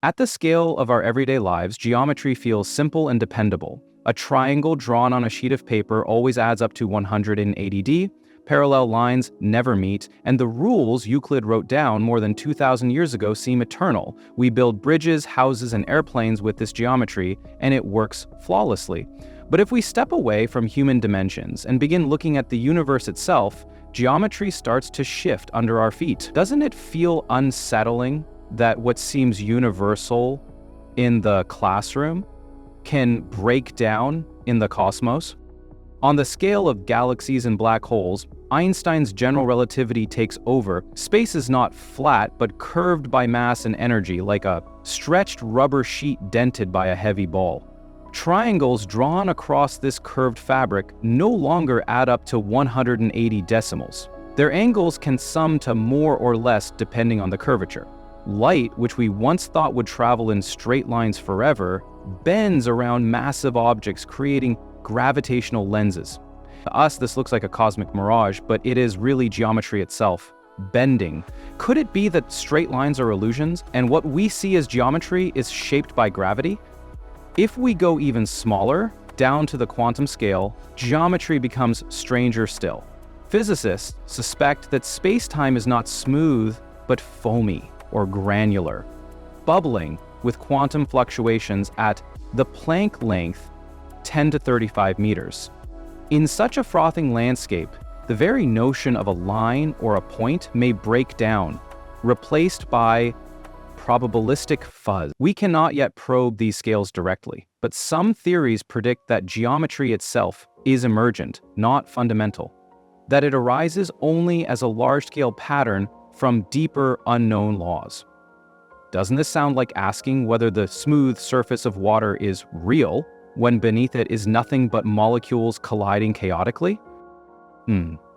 At the scale of our everyday lives, geometry feels simple and dependable. A triangle drawn on a sheet of paper always adds up to 180°, parallel lines never meet, and the rules Euclid wrote down more than 2,000 years ago seem eternal. We build bridges, houses, and airplanes with this geometry, and it works flawlessly. But if we step away from human dimensions and begin looking at the universe itself, geometry starts to shift under our feet. Doesn't it feel unsettling that what seems universal in the classroom can break down in the cosmos? On the scale of galaxies and black holes, Einstein's general relativity takes over. Space is not flat, but curved by mass and energy, like a stretched rubber sheet dented by a heavy ball. Triangles drawn across this curved fabric no longer add up to 180 decimals. Their angles can sum to more or less depending on the curvature. Light, which we once thought would travel in straight lines forever, bends around massive objects, creating gravitational lenses. To us, this looks like a cosmic mirage, but it is really geometry itself, bending. Could it be that straight lines are illusions, and what we see as geometry is shaped by gravity? If we go even smaller, down to the quantum scale, geometry becomes stranger still. Physicists suspect that space-time is not smooth, but foamy or granular, bubbling with quantum fluctuations at the Planck length, 10 to 35 meters. In such a frothing landscape, the very notion of a line or a point may break down, replaced by probabilistic fuzz. We cannot yet probe these scales directly, but some theories predict that geometry itself is emergent, not fundamental, that it arises only as a large-scale pattern from deeper unknown laws. Doesn't this sound like asking whether the smooth surface of water is real when beneath it is nothing but molecules colliding chaotically?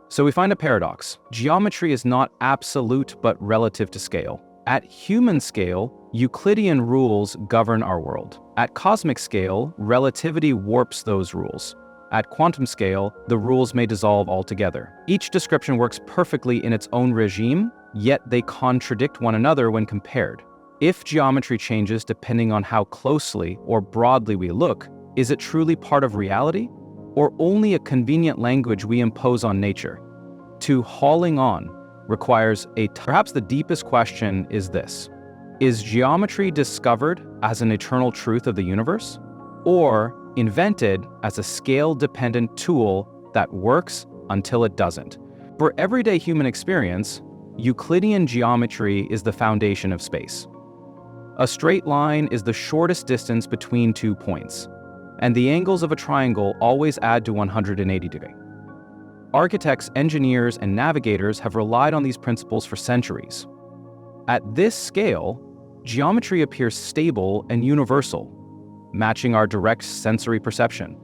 So we find a paradox. Geometry is not absolute but relative to scale. At human scale, Euclidean rules govern our world. At cosmic scale, relativity warps those rules. At quantum scale, the rules may dissolve altogether. Each description works perfectly in its own regime, yet they contradict one another when compared. If geometry changes depending on how closely or broadly we look, is it truly part of reality, or only a convenient language we impose on nature? To hauling on requires perhaps the deepest question is this: is geometry discovered as an eternal truth of the universe, or invented as a scale-dependent tool that works until it doesn't? For everyday human experience, Euclidean geometry is the foundation of space. A straight line is the shortest distance between 2 points, and the angles of a triangle always add to 180 degrees. Architects, engineers, and navigators have relied on these principles for centuries. At this scale, geometry appears stable and universal, matching our direct sensory perception.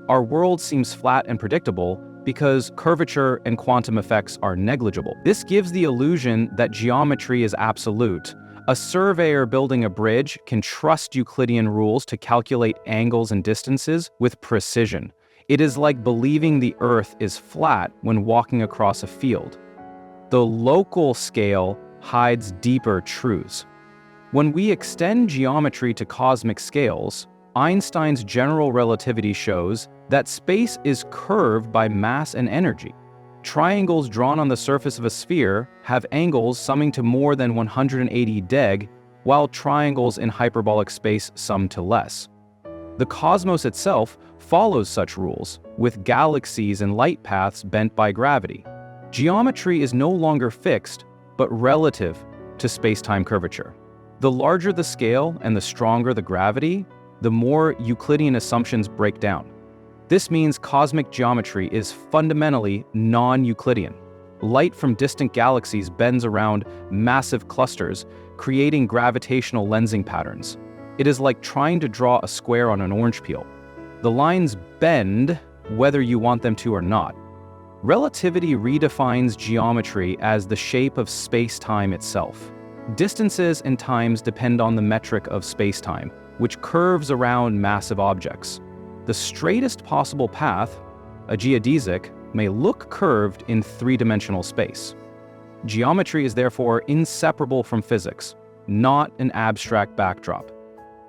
Our world seems flat and predictable because curvature and quantum effects are negligible. This gives the illusion that geometry is absolute. A surveyor building a bridge can trust Euclidean rules to calculate angles and distances with precision. It is like believing the Earth is flat when walking across a field. The local scale hides deeper truths. When we extend geometry to cosmic scales, Einstein's general relativity shows that space is curved by mass and energy. Triangles drawn on the surface of a sphere have angles summing to more than 180 deg, while triangles in hyperbolic space sum to less. The cosmos itself follows such rules, with galaxies and light paths bent by gravity. Geometry is no longer fixed, but relative to space-time curvature. The larger the scale and the stronger the gravity, the more Euclidean assumptions break down. This means cosmic geometry is fundamentally non-Euclidean. Light from distant galaxies bends around massive clusters, creating gravitational lensing patterns. It is like trying to draw a square on an orange peel. The lines bend whether you want them to or not. Relativity redefines geometry as the shape of space-time itself. Distances and times depend on the metric of space-time, which curves around massive objects. The straightest possible path, a geodesic, may look curved in three-dimensional space. Geometry is therefore inseparable from physics. not an abstract backdrop.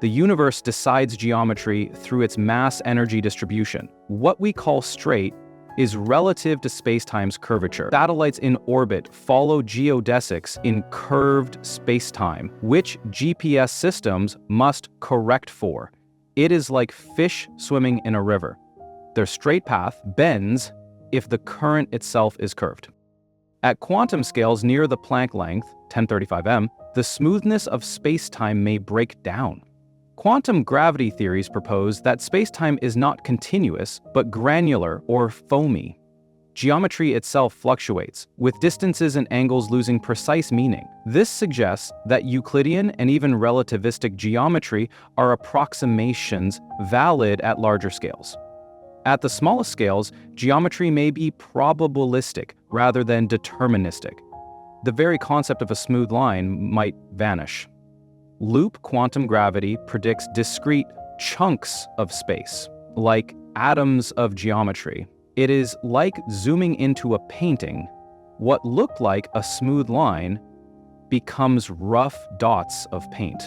The universe decides geometry through its mass-energy distribution. What we call straight is relative to spacetime's curvature. Satellites in orbit follow geodesics in curved spacetime, which GPS systems must correct for. It is like fish swimming in a river. Their straight path bends if the current itself is curved. At quantum scales near the Planck length, 1035 m, the smoothness of spacetime may break down. Quantum gravity theories propose that spacetime is not continuous, but granular or foamy. Geometry itself fluctuates, with distances and angles losing precise meaning. This suggests that Euclidean and even relativistic geometry are approximations valid at larger scales. At the smallest scales, geometry may be probabilistic rather than deterministic. The very concept of a smooth line might vanish. Loop quantum gravity predicts discrete chunks of space, like atoms of geometry. It is like zooming into a painting. What looked like a smooth line becomes rough dots of paint.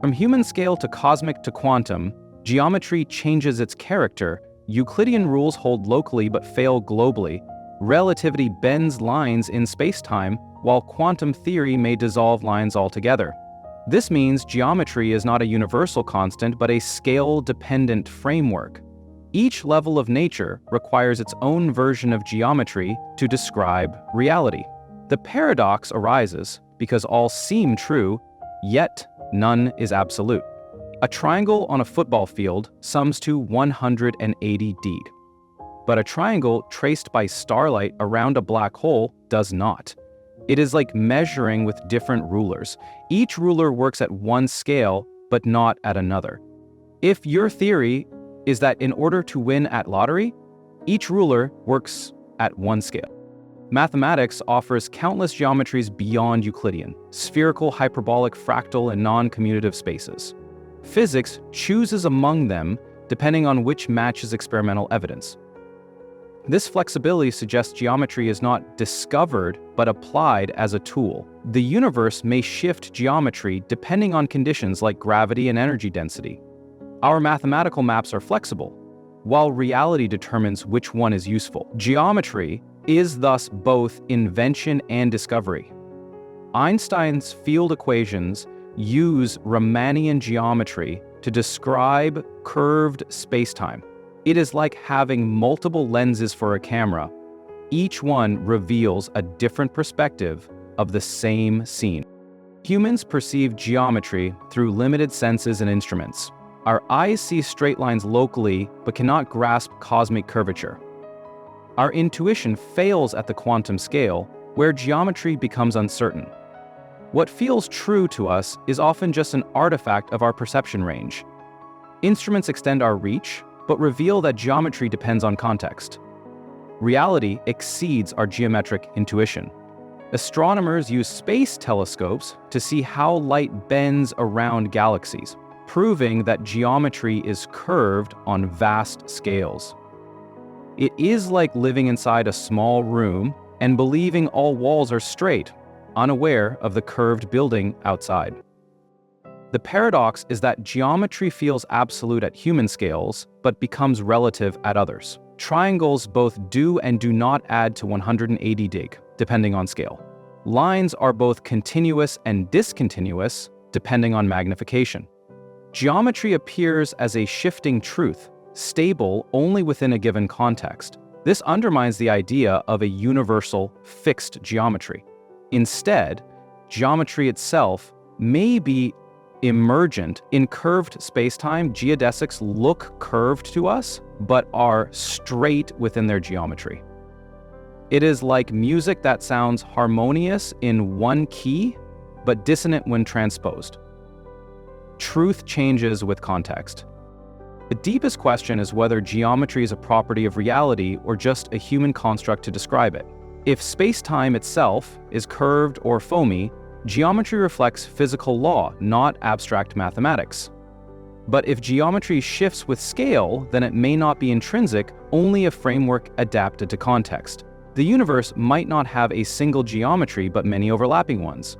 From human scale to cosmic to quantum, geometry changes its character. Euclidean rules hold locally but fail globally. Relativity bends lines in spacetime, while quantum theory may dissolve lines altogether. This means geometry is not a universal constant but a scale-dependent framework. Each level of nature requires its own version of geometry to describe reality. The paradox arises because all seem true, yet none is absolute. A triangle on a football field sums to 180 d. But a triangle traced by starlight around a black hole does not. It is like measuring with different rulers. Each ruler works at one scale, but not at another. If your theory is that in order to win at lottery, each ruler works at one scale. Mathematics offers countless geometries beyond Euclidean: spherical, hyperbolic, fractal, and non-commutative spaces. Physics chooses among them depending on which matches experimental evidence. This flexibility suggests geometry is not discovered but applied as a tool. The universe may shift geometry depending on conditions like gravity and energy density. Our mathematical maps are flexible, while reality determines which one is useful. Geometry is thus both invention and discovery. Einstein's field equations use Riemannian geometry to describe curved spacetime. It is like having multiple lenses for a camera. Each one reveals a different perspective of the same scene. Humans perceive geometry through limited senses and instruments. Our eyes see straight lines locally, but cannot grasp cosmic curvature. Our intuition fails at the quantum scale, where geometry becomes uncertain. What feels true to us is often just an artifact of our perception range. Instruments extend our reach, but reveal that geometry depends on context. Reality exceeds our geometric intuition. Astronomers use space telescopes to see how light bends around galaxies, proving that geometry is curved on vast scales. It is like living inside a small room and believing all walls are straight, unaware of the curved building outside. The paradox is that geometry feels absolute at human scales, but becomes relative at others. Triangles both do and do not add to 180 dig, depending on scale. Lines are both continuous and discontinuous, depending on magnification. Geometry appears as a shifting truth, stable only within a given context. This undermines the idea of a universal, fixed geometry. Instead, geometry itself may be emergent. In curved spacetime, geodesics look curved to us, but are straight within their geometry. It is like music that sounds harmonious in one key, but dissonant when transposed. Truth changes with context. The deepest question is whether geometry is a property of reality or just a human construct to describe it. If spacetime itself is curved or foamy, geometry reflects physical law, not abstract mathematics. But if geometry shifts with scale, then it may not be intrinsic, only a framework adapted to context. The universe might not have a single geometry, but many overlapping ones.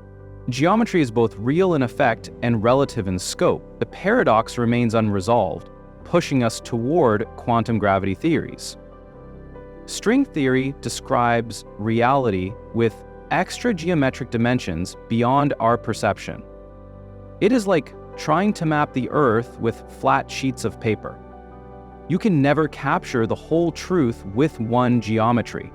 Geometry is both real in effect and relative in scope. The paradox remains unresolved, pushing us toward quantum gravity theories. String theory describes reality with extra geometric dimensions beyond our perception. It is like trying to map the Earth with flat sheets of paper. You can never capture the whole truth with one geometry.